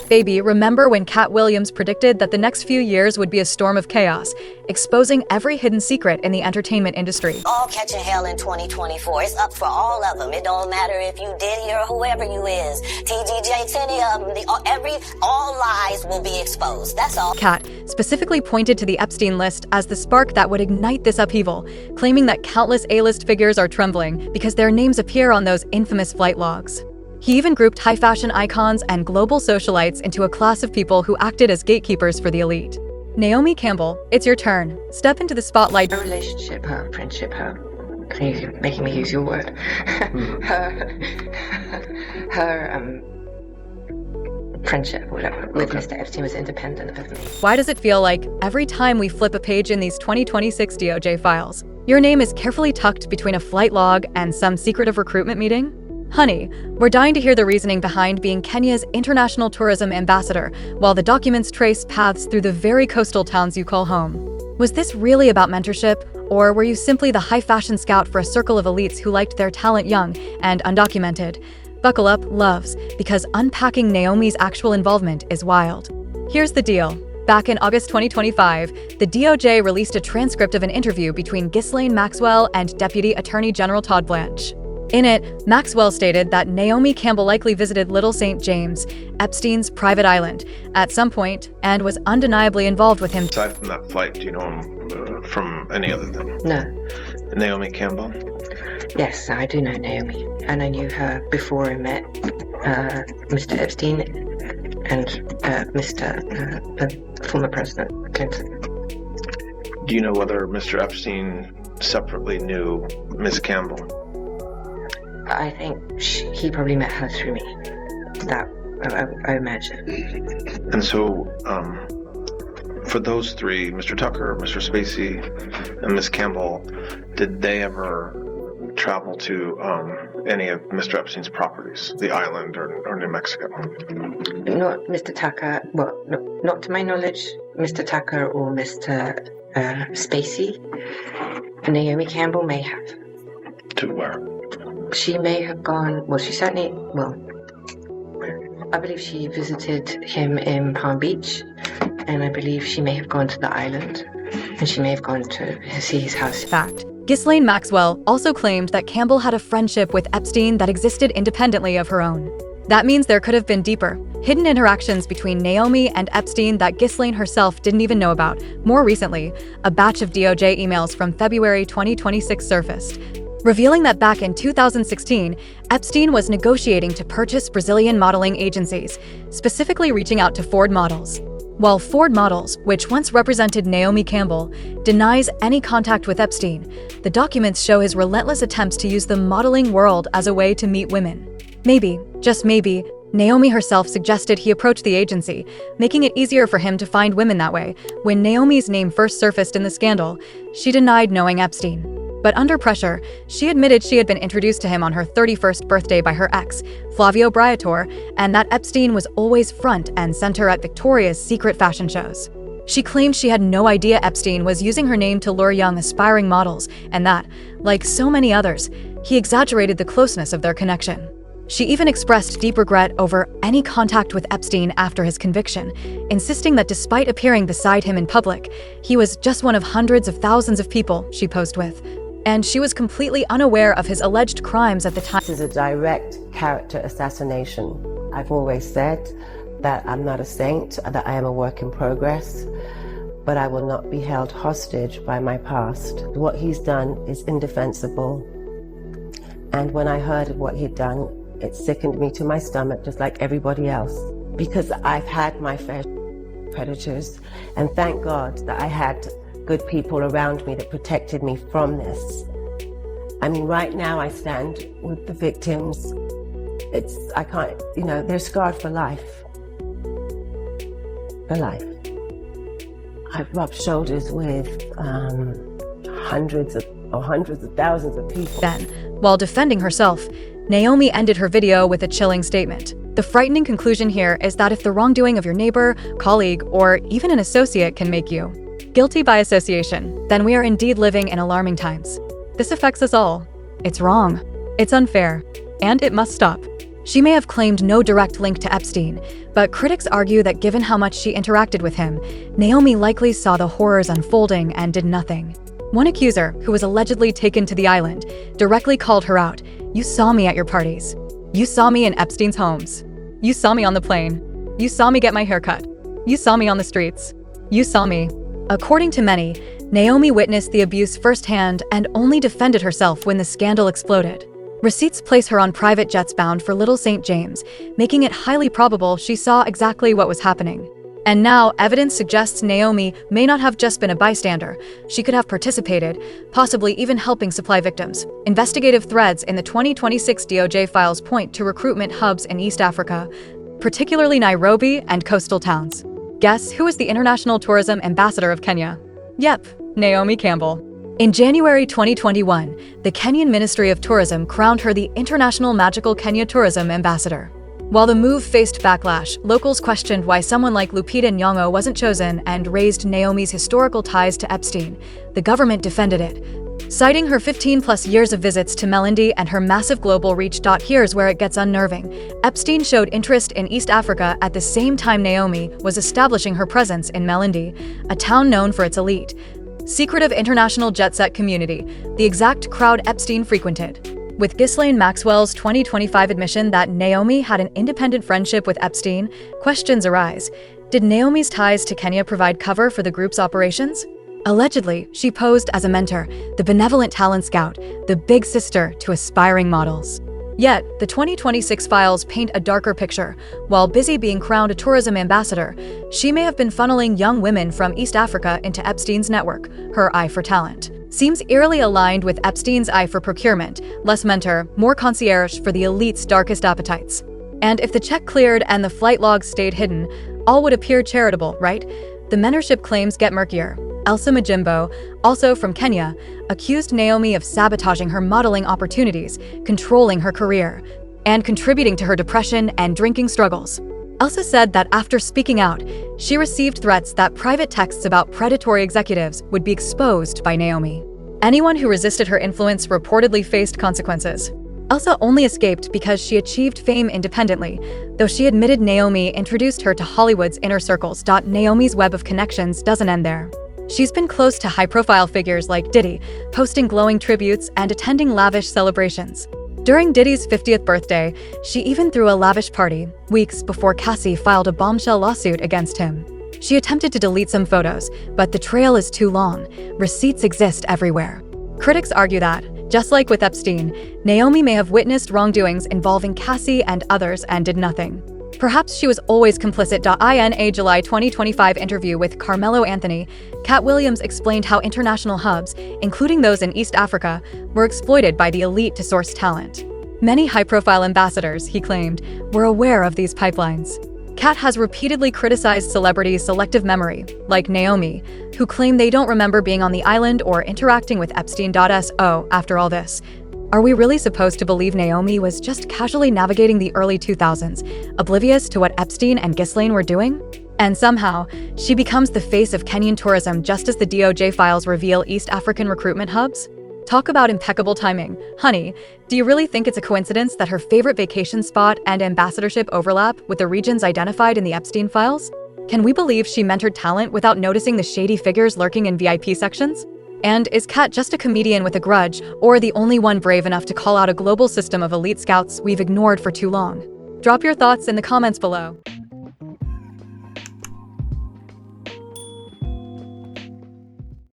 Baby, remember when Katt Williams predicted that the next few years would be a storm of chaos, exposing every hidden secret in the entertainment industry? All catching hell in 2024. It's up for all of them. It don't matter if you Diddy or whoever you is. TGJ, any of them, all lies will be exposed. That's all. Katt specifically pointed to the Epstein list as the spark that would ignite this upheaval, claiming that countless A-list figures are trembling because their names appear on those infamous flight logs. He even grouped high-fashion icons and global socialites into a class of people who acted as gatekeepers for the elite. Naomi Campbell, it's your turn. Step into the spotlight. Her relationship, her friendship, you're making me use your word. her friendship, whatever, with Mr. Epstein was independent of me. Why does it feel like every time we flip a page in these 2026 DOJ files, your name is carefully tucked between a flight log and some secretive recruitment meeting? Honey, we're dying to hear the reasoning behind being Kenya's international tourism ambassador, while the documents trace paths through the very coastal towns you call home. Was this really about mentorship, or were you simply the high-fashion scout for a circle of elites who liked their talent young and undocumented? Buckle up, loves, because unpacking Naomi's actual involvement is wild. Here's the deal. Back in August 2025, the DOJ released a transcript of an interview between Ghislaine Maxwell and Deputy Attorney General Todd Blanche. In it, Maxwell stated that Naomi Campbell likely visited Little St. James, Epstein's private island, at some point and was undeniably involved with him. Aside from that flight, do you know him from any other than No. Naomi Campbell? Yes, I do know Naomi, and I knew her before I met Mr. Epstein and former President Clinton. Do you know whether Mr. Epstein separately knew Ms. Campbell? I think he probably met her through me. That I imagine. And so, for those three, Mr. Tucker, Mr. Spacey, and Ms. Campbell, did they ever travel to any of Mr. Epstein's properties, the island or New Mexico? Not Mr. Tucker. Well, no, not to my knowledge, Mr. Tucker or Mr. Spacey. Naomi Campbell may have. To where? She may have gone, well, she certainly, I believe she visited him in Palm Beach, and I believe she may have gone to the island, and she may have gone to see his house. Fact. Ghislaine Maxwell also claimed that Campbell had a friendship with Epstein that existed independently of her own. That means there could have been deeper, hidden interactions between Naomi and Epstein that Ghislaine herself didn't even know about. More recently, a batch of DOJ emails from February 2026 surfaced, revealing that back in 2016, Epstein was negotiating to purchase Brazilian modeling agencies, specifically reaching out to Ford Models. While Ford Models, which once represented Naomi Campbell, denies any contact with Epstein, the documents show his relentless attempts to use the modeling world as a way to meet women. Maybe, just maybe, Naomi herself suggested he approach the agency, making it easier for him to find women that way. When Naomi's name first surfaced in the scandal, she denied knowing Epstein. But under pressure, she admitted she had been introduced to him on her 31st birthday by her ex, Flavio Briatore, and that Epstein was always front and center at Victoria's Secret fashion shows. She claimed she had no idea Epstein was using her name to lure young, aspiring models, and that, like so many others, he exaggerated the closeness of their connection. She even expressed deep regret over any contact with Epstein after his conviction, insisting that despite appearing beside him in public, he was just one of hundreds of thousands of people she posed with. And she was completely unaware of his alleged crimes at the time. This is a direct character assassination. I've always said that I'm not a saint, that I am a work in progress, but I will not be held hostage by my past. What he's done is indefensible. And when I heard of what he'd done, it sickened me to my stomach, just like everybody else, because I've had my fair predators, and thank God that I had good people around me that protected me from this. I mean, right now I stand with the victims. I can't, they're scarred for life. For life. I've rubbed shoulders with hundreds of thousands of people. Then, while defending herself, Naomi ended her video with a chilling statement. The frightening conclusion here is that if the wrongdoing of your neighbor, colleague, or even an associate can make you guilty by association, then we are indeed living in alarming times. This affects us all. It's wrong. It's unfair. And it must stop. She may have claimed no direct link to Epstein, but critics argue that given how much she interacted with him, Naomi likely saw the horrors unfolding and did nothing. One accuser, who was allegedly taken to the island, directly called her out. "You saw me at your parties. You saw me in Epstein's homes. You saw me on the plane. You saw me get my hair cut. You saw me on the streets. You saw me." According to many, Naomi witnessed the abuse firsthand and only defended herself when the scandal exploded. Receipts place her on private jets bound for Little St. James, making it highly probable she saw exactly what was happening. And now, evidence suggests Naomi may not have just been a bystander. She could have participated, possibly even helping supply victims. Investigative threads in the 2026 DOJ files point to recruitment hubs in East Africa, particularly Nairobi and coastal towns. Guess who is the International Tourism Ambassador of Kenya? Yep, Naomi Campbell. In January 2021, the Kenyan Ministry of Tourism crowned her the International Magical Kenya Tourism Ambassador. While the move faced backlash, locals questioned why someone like Lupita Nyong'o wasn't chosen and raised Naomi's historical ties to Epstein. The government defended it, citing her 15-plus years of visits to Malindi and her massive global reach. Here's where it gets unnerving. Epstein showed interest in East Africa at the same time Naomi was establishing her presence in Malindi, a town known for its elite, secretive international jet-set community, the exact crowd Epstein frequented. With Ghislaine Maxwell's 2025 admission that Naomi had an independent friendship with Epstein, questions arise. Did Naomi's ties to Kenya provide cover for the group's operations? Allegedly, she posed as a mentor, the benevolent talent scout, the big sister to aspiring models. Yet, the 2026 files paint a darker picture. While busy being crowned a tourism ambassador, she may have been funneling young women from East Africa into Epstein's network. Her eye for talent seems eerily aligned with Epstein's eye for procurement, less mentor, more concierge for the elite's darkest appetites. And if the check cleared and the flight logs stayed hidden, all would appear charitable, right? The mentorship claims get murkier. Elsa Majimbo, also from Kenya, accused Naomi of sabotaging her modeling opportunities, controlling her career, and contributing to her depression and drinking struggles. Elsa said that after speaking out, she received threats that private texts about predatory executives would be exposed by Naomi. Anyone who resisted her influence reportedly faced consequences. Elsa only escaped because she achieved fame independently, though she admitted Naomi introduced her to Hollywood's inner circles. Naomi's web of connections doesn't end there. She's been close to high-profile figures like Diddy, posting glowing tributes and attending lavish celebrations. During Diddy's 50th birthday, she even threw a lavish party, weeks before Cassie filed a bombshell lawsuit against him. She attempted to delete some photos, but the trail is too long. Receipts exist everywhere. Critics argue that, just like with Epstein, Naomi may have witnessed wrongdoings involving Cassie and others and did nothing. Perhaps she was always complicit. In a July 2025 interview with Carmelo Anthony, Katt Williams explained how international hubs, including those in East Africa, were exploited by the elite to source talent. Many high-profile ambassadors, he claimed, were aware of these pipelines. Katt has repeatedly criticized celebrities' selective memory, like Naomi, who claim they don't remember being on the island or interacting with Epstein. After all this, are we really supposed to believe Naomi was just casually navigating the early 2000s, oblivious to what Epstein and Ghislaine were doing? And somehow, she becomes the face of Kenyan tourism just as the DOJ files reveal East African recruitment hubs? Talk about impeccable timing. Honey, do you really think it's a coincidence that her favorite vacation spot and ambassadorship overlap with the regions identified in the Epstein files? Can we believe she mentored talent without noticing the shady figures lurking in VIP sections? And is Katt just a comedian with a grudge, or the only one brave enough to call out a global system of elite scouts we've ignored for too long? Drop your thoughts in the comments below.